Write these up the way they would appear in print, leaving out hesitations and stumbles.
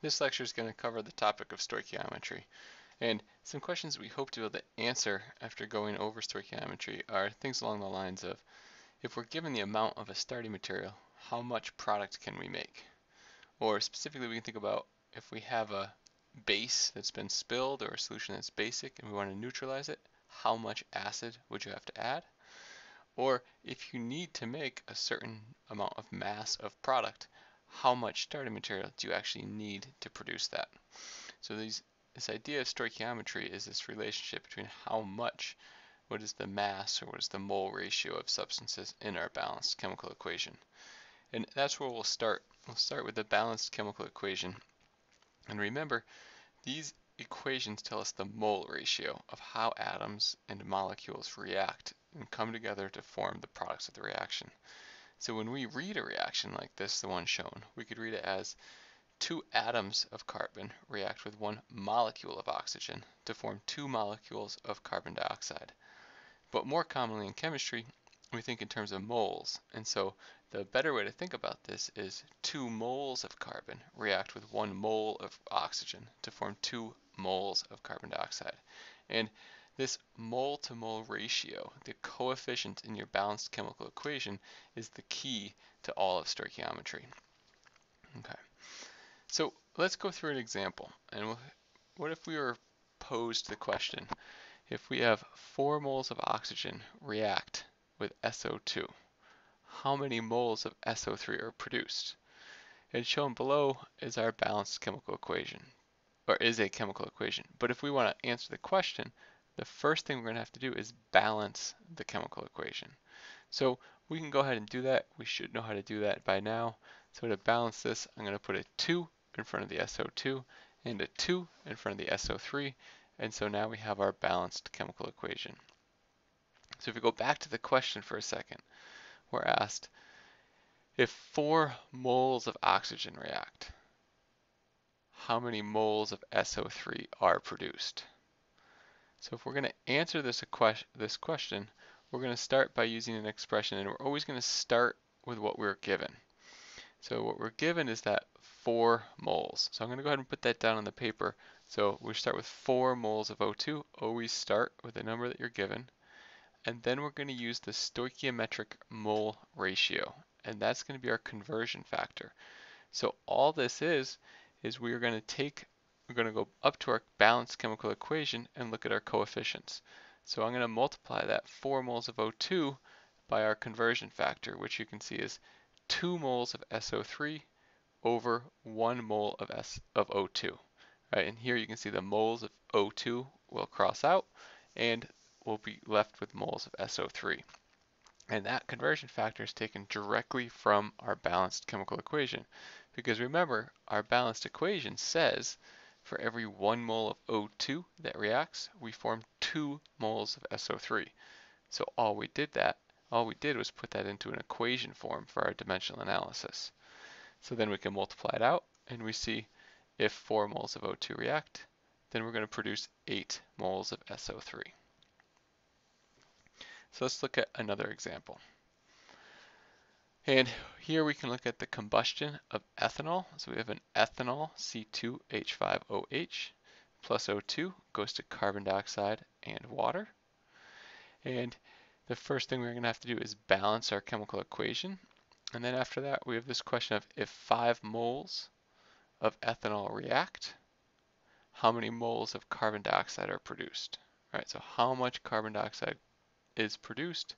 This lecture is going to cover the topic of stoichiometry, and some questions we hope to be able to answer after going over stoichiometry are things along the lines of, if we're given the amount of a starting material, how much product can we make? Or specifically, we can think about if we have a base that's been spilled or a solution that's basic and we want to neutralize it, how much acid would you have to add? Or if you need to make a certain amount of mass of product, how much starting material do you actually need to produce that? So this idea of stoichiometry is this relationship between how much, what is the mass or what is the mole ratio of substances in our balanced chemical equation. And that's where we'll start. We'll start with the balanced chemical equation. And remember, these equations tell us the mole ratio of how atoms and molecules react and come together to form the products of the reaction. So when we read a reaction like this, the one shown, we could read it as 2 atoms of carbon react with 1 molecule of oxygen to form 2 molecules of carbon dioxide. But more commonly in chemistry, we think in terms of moles. And so the better way to think about this is 2 moles of carbon react with 1 mole of oxygen to form 2 moles of carbon dioxide. And this mole to mole ratio, the coefficient in your balanced chemical equation, is the key to all of stoichiometry. Okay. So let's go through an example. And what if we were posed the question, if we have 4 moles of oxygen react with SO2, how many moles of SO3 are produced? And shown below is our balanced chemical equation, or is a chemical equation. But if we want to answer the question, the first thing we're going to have to do is balance the chemical equation. So we can go ahead and do that. We should know how to do that by now. So to balance this, I'm going to put a 2 in front of the SO2 and a 2 in front of the SO3. And so now we have our balanced chemical equation. So if we go back to the question for a second, we're asked, if 4 moles of oxygen react, how many moles of SO3 are produced? So if we're going to answer this question, we're going to start by using an expression, and we're always going to start with what we're given. So what we're given is that 4 moles. So I'm going to go ahead and put that down on the paper. So we start with 4 moles of O2. Always start with the number that you're given. And then we're going to use the stoichiometric mole ratio. And that's going to be our conversion factor. So all this is we're going to go up to our balanced chemical equation and look at our coefficients. So I'm going to multiply that 4 moles of O2 by our conversion factor, which you can see is 2 moles of SO3 over 1 mole of O2. Right, and here you can see the moles of O2 will cross out, and we'll be left with moles of SO3. And that conversion factor is taken directly from our balanced chemical equation. Because remember, our balanced equation says for every 1 mole of O2 that reacts, we form 2 moles of SO3. So all we did was put that into an equation form for our dimensional analysis. So then we can multiply it out, and we see if 4 moles of O2 react, then we're going to produce 8 moles of SO3. So let's look at another example. And here we can look at the combustion of ethanol. So we have an ethanol, C2H5OH, plus O2 goes to carbon dioxide and water. And the first thing we're going to have to do is balance our chemical equation. And then after that, we have this question of if 5 moles of ethanol react, how many moles of carbon dioxide are produced? All right, so how much carbon dioxide is produced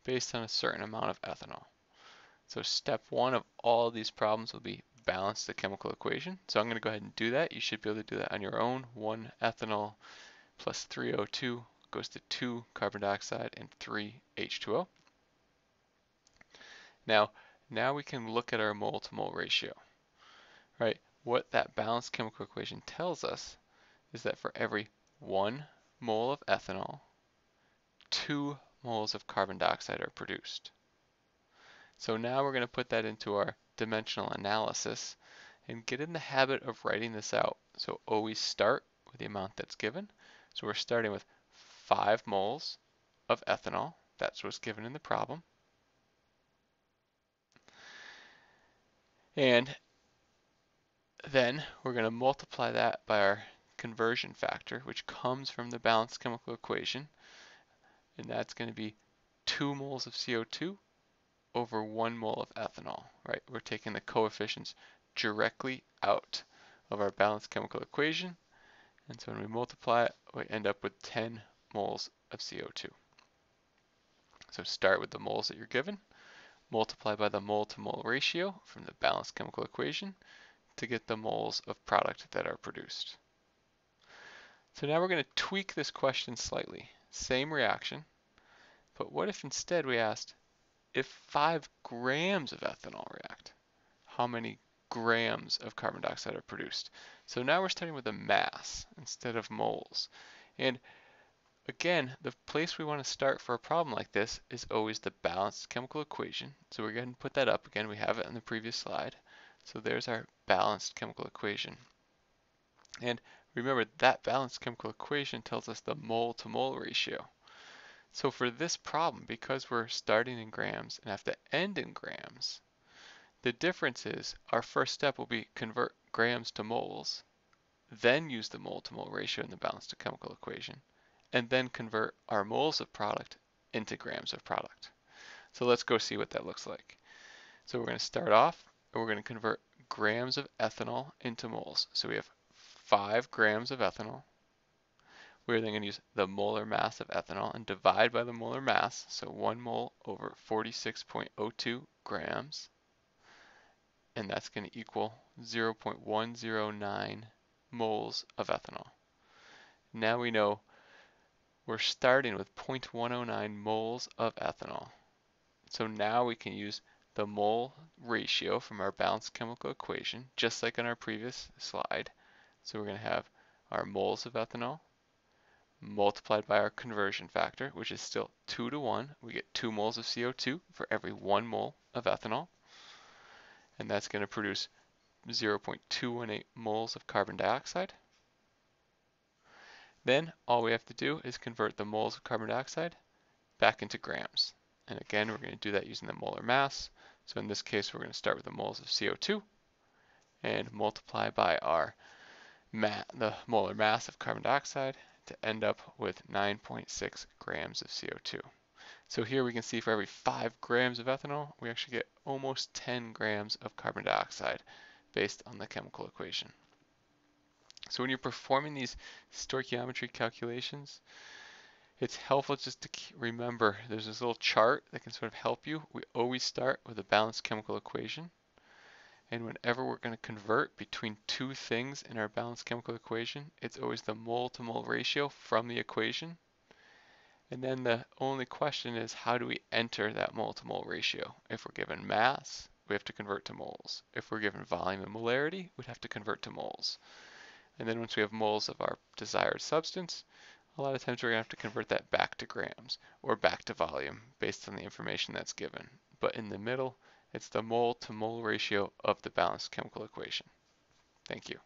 based on a certain amount of ethanol? So step 1 of all of these problems will be balance the chemical equation. So I'm going to go ahead and do that. You should be able to do that on your own. 1 ethanol plus 3 O2 goes to 2 carbon dioxide and 3 H2O. Now we can look at our mole to mole ratio. Right? What that balanced chemical equation tells us is that for every 1 mole of ethanol, 2 moles of carbon dioxide are produced. So now we're going to put that into our dimensional analysis and get in the habit of writing this out. So always start with the amount that's given. So we're starting with 5 moles of ethanol. That's what's given in the problem. And Then we're going to multiply that by our conversion factor, which comes from the balanced chemical equation, and that's going to be 2 moles of CO2 over 1 mole of ethanol, right? We're taking the coefficients directly out of our balanced chemical equation, and so when we multiply it, we end up with 10 moles of CO2. So start with the moles that you're given, multiply by the mole-to-mole ratio from the balanced chemical equation to get the moles of product that are produced. So now we're going to tweak this question slightly. Same reaction, but what if instead we asked, if 5 grams of ethanol react, how many grams of carbon dioxide are produced? So now we're starting with a mass instead of moles. And again, the place we want to start for a problem like this is always the balanced chemical equation. So we're going to put that up again. We have it on the previous slide. So there's our balanced chemical equation. And remember, that balanced chemical equation tells us the mole-to-mole ratio. So for this problem, because we're starting in grams and have to end in grams, the difference is our first step will be convert grams to moles, then use the mole-to-mole ratio in the balanced chemical equation, and then convert our moles of product into grams of product. So let's go see what that looks like. So we're going to start off and we're going to convert grams of ethanol into moles. So we have 5 grams of ethanol. We're then going to use the molar mass of ethanol and divide by the molar mass. So 1 mole over 46.02 grams. And that's going to equal 0.109 moles of ethanol. Now we know we're starting with 0.109 moles of ethanol. So now we can use the mole ratio from our balanced chemical equation, just like on our previous slide. So we're going to have our moles of ethanol multiplied by our conversion factor, which is still 2 to 1. We get 2 moles of CO2 for every 1 mole of ethanol. And that's going to produce 0.218 moles of carbon dioxide. Then all we have to do is convert the moles of carbon dioxide back into grams. And again, we're going to do that using the molar mass. So in this case, we're going to start with the moles of CO2 and multiply by our the molar mass of carbon dioxide to end up with 9.6 grams of CO2. So here we can see for every 5 grams of ethanol, we actually get almost 10 grams of carbon dioxide based on the chemical equation. So when you're performing these stoichiometry calculations, it's helpful just to remember there's this little chart that can sort of help you. We always start with a balanced chemical equation. And whenever we're going to convert between two things in our balanced chemical equation, it's always the mole-to-mole ratio from the equation. And then the only question is, how do we enter that mole-to-mole ratio? If we're given mass, we have to convert to moles. If we're given volume and molarity, we'd have to convert to moles. And then once we have moles of our desired substance, a lot of times we're going to have to convert that back to grams or back to volume based on the information that's given. But in the middle, it's the mole-to-mole ratio of the balanced chemical equation. Thank you.